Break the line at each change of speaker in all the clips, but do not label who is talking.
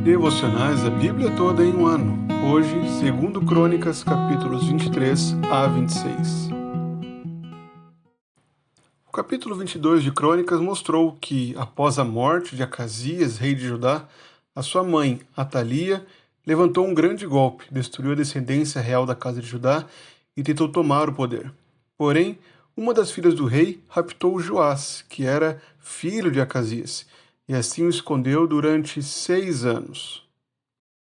Devocionais a Bíblia toda em um ano. Hoje, 2 Crônicas, capítulos 23 a 26. O capítulo 22 de Crônicas mostrou que, após a morte de Acasias, rei de Judá, a sua mãe, Atalia, levantou um grande golpe, destruiu a descendência real da casa de Judá e tentou tomar o poder. Porém, uma das filhas do rei raptou Joás, que era filho de Acasias, e assim o escondeu durante 6 anos.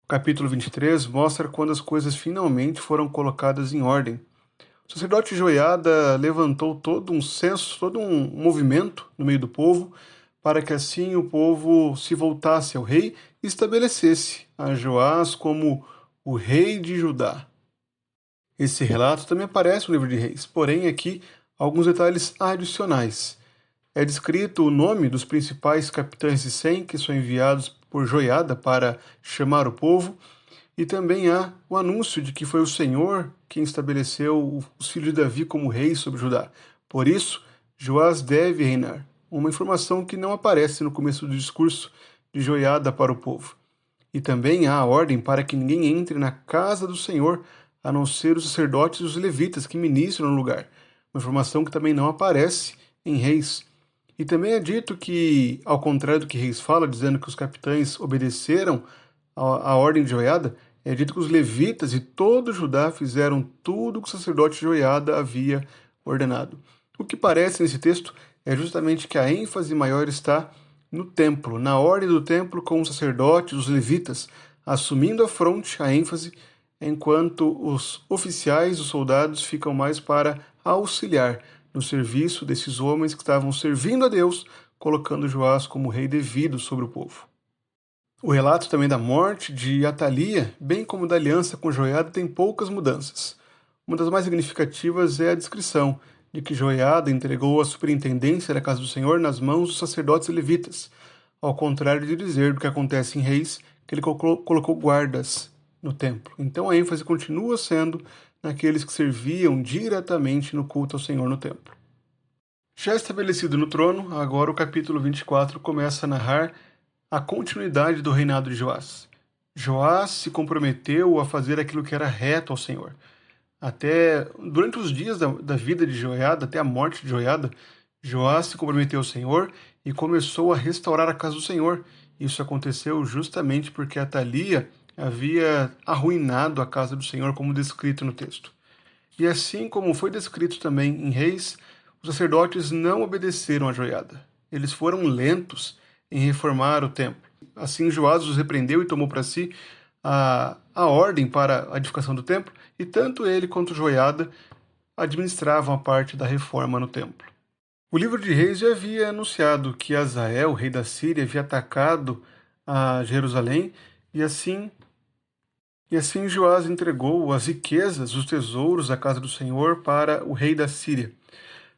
O capítulo 23 mostra quando as coisas finalmente foram colocadas em ordem. O sacerdote Joiada levantou todo um censo, todo um movimento no meio do povo, para que assim o povo se voltasse ao rei e estabelecesse a Joás como o rei de Judá. Esse relato também aparece no livro de Reis, porém aqui alguns detalhes adicionais. É descrito o nome dos principais capitães de 100 que são enviados por Joiada para chamar o povo, e também há o anúncio de que foi o Senhor quem estabeleceu os filhos de Davi como reis sobre Judá. Por isso, Joás deve reinar. Uma informação que não aparece no começo do discurso de Joiada para o povo. E também há a ordem para que ninguém entre na casa do Senhor, a não ser os sacerdotes e os levitas que ministram no lugar. Uma informação que também não aparece em Reis. E também é dito que, ao contrário do que Reis fala, dizendo que os capitães obedeceram à ordem de Joiada, é dito que os levitas e todo Judá fizeram tudo o que o sacerdote Joiada havia ordenado. O que parece nesse texto é justamente que a ênfase maior está no templo, na ordem do templo, com os sacerdotes, os levitas, assumindo a fronte, a ênfase, enquanto os oficiais, os soldados, ficam mais para auxiliar no serviço desses homens que estavam servindo a Deus, colocando Joás como rei devido sobre o povo. O relato também da morte de Atalia, bem como da aliança com Joiada, tem poucas mudanças. Uma das mais significativas é a descrição de que Joiada entregou a superintendência da casa do Senhor nas mãos dos sacerdotes e levitas, ao contrário de dizer do que acontece em Reis, que ele colocou guardas no templo. Então a ênfase continua sendo naqueles que serviam diretamente no culto ao Senhor no templo. Já estabelecido no trono, agora o capítulo 24 começa a narrar a continuidade do reinado de Joás. Joás se comprometeu a fazer aquilo que era reto ao Senhor. Até durante os dias da vida de Joiada, até a morte de Joiada, Joás se comprometeu ao Senhor e começou a restaurar a casa do Senhor. Isso aconteceu justamente porque Atalia havia arruinado a casa do Senhor, como descrito no texto. E assim como foi descrito também em Reis, os sacerdotes não obedeceram a Joiada. Eles foram lentos em reformar o templo. Assim, Joás os repreendeu e tomou para si a ordem para a edificação do templo, e tanto ele quanto Joiada administravam a parte da reforma no templo. O livro de Reis já havia anunciado que Hazael, rei da Síria, havia atacado a Jerusalém, e assim Joás entregou as riquezas, os tesouros da casa do Senhor para o rei da Síria.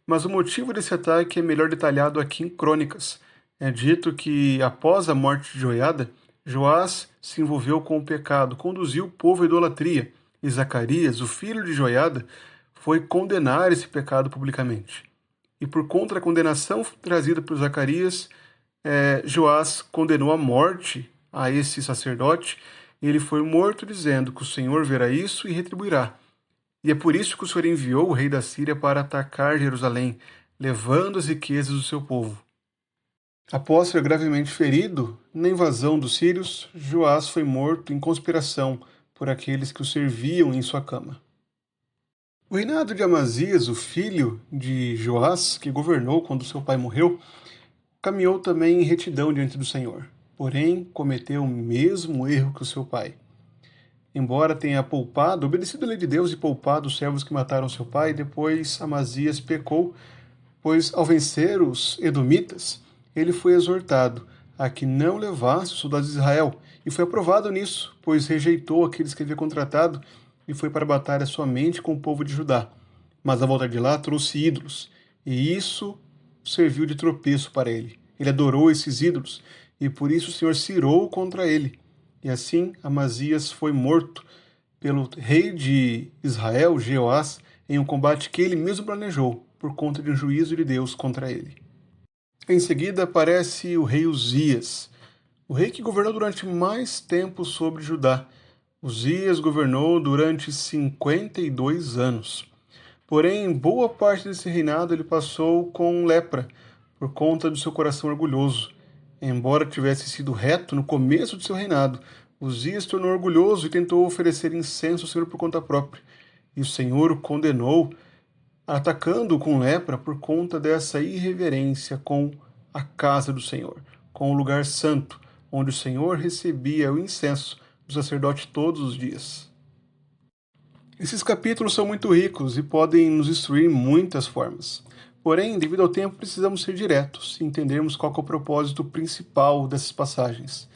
Mas o motivo desse ataque é melhor detalhado aqui em Crônicas. É dito que, após a morte de Joiada, Joás se envolveu com o pecado, conduziu o povo à idolatria, e Zacarias, o filho de Joiada, foi condenar esse pecado publicamente. E por conta da condenação trazida por Zacarias, Joás condenou à morte a esse sacerdote, e ele foi morto dizendo que o Senhor verá isso e retribuirá. E é por isso que o Senhor enviou o rei da Síria para atacar Jerusalém, levando as riquezas do seu povo. Após ser gravemente ferido na invasão dos sírios, Joás foi morto em conspiração por aqueles que o serviam em sua cama. O reinado de Amazias, o filho de Joás, que governou quando seu pai morreu, caminhou também em retidão diante do Senhor, porém cometeu o mesmo erro que o seu pai. Embora tenha obedecido a lei de Deus e poupado os servos que mataram seu pai, depois Amazias pecou, pois ao vencer os edomitas, ele foi exortado a que não levasse os soldados de Israel, e foi aprovado nisso, pois rejeitou aqueles que havia contratado e foi para a batalha somente com o povo de Judá. Mas, à volta de lá, trouxe ídolos, e isso serviu de tropeço para ele. Ele adorou esses ídolos, e por isso o Senhor se irou contra ele. E assim, Amazias foi morto pelo rei de Israel, Jeoás, em um combate que ele mesmo planejou, por conta de um juízo de Deus contra ele. Em seguida aparece o rei Uzias. o rei que governou durante mais tempo sobre Judá. Uzias governou durante 52 anos. Porém, boa parte desse reinado ele passou com lepra, por conta do seu coração orgulhoso. Embora tivesse sido reto no começo de seu reinado, Uzias se tornou orgulhoso e tentou oferecer incenso ao Senhor por conta própria. E o Senhor o condenou, atacando-o com lepra por conta dessa irreverência com a casa do Senhor, com o lugar santo, onde o Senhor recebia o incenso do sacerdote todos os dias. Esses capítulos são muito ricos e podem nos instruir em muitas formas. Porém, devido ao tempo, precisamos ser diretos e entendermos qual é o propósito principal dessas passagens.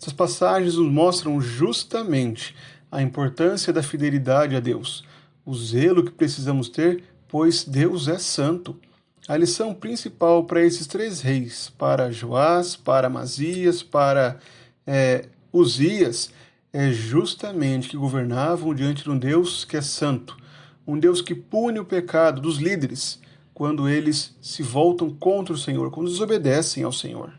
Essas passagens nos mostram justamente a importância da fidelidade a Deus, o zelo que precisamos ter, pois Deus é santo. A lição principal para esses três reis, para Joás, para Amazias, para Uzias, é justamente que governavam diante de um Deus que é santo, um Deus que pune o pecado dos líderes quando eles se voltam contra o Senhor, quando desobedecem ao Senhor.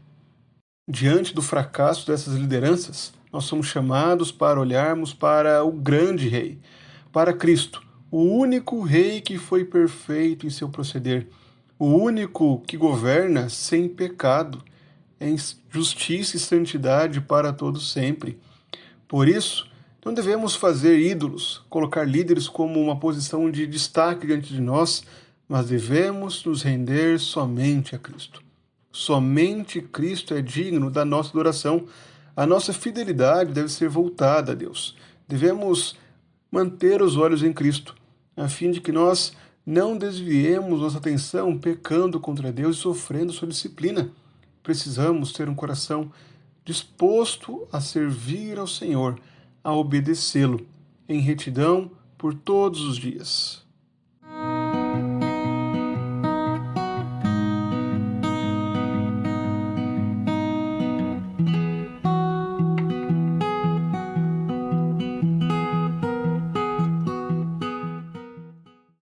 Diante do fracasso dessas lideranças, nós somos chamados para olharmos para o grande rei, para Cristo, o único rei que foi perfeito em seu proceder, o único que governa sem pecado, em justiça e santidade para todos sempre. Por isso, não devemos fazer ídolos, colocar líderes como uma posição de destaque diante de nós, mas devemos nos render somente a Cristo. Somente Cristo é digno da nossa adoração. A nossa fidelidade deve ser voltada a Deus. Devemos manter os olhos em Cristo, a fim de que nós não desviemos nossa atenção pecando contra Deus e sofrendo sua disciplina. Precisamos ter um coração disposto a servir ao Senhor, a obedecê-lo, em retidão por todos os dias.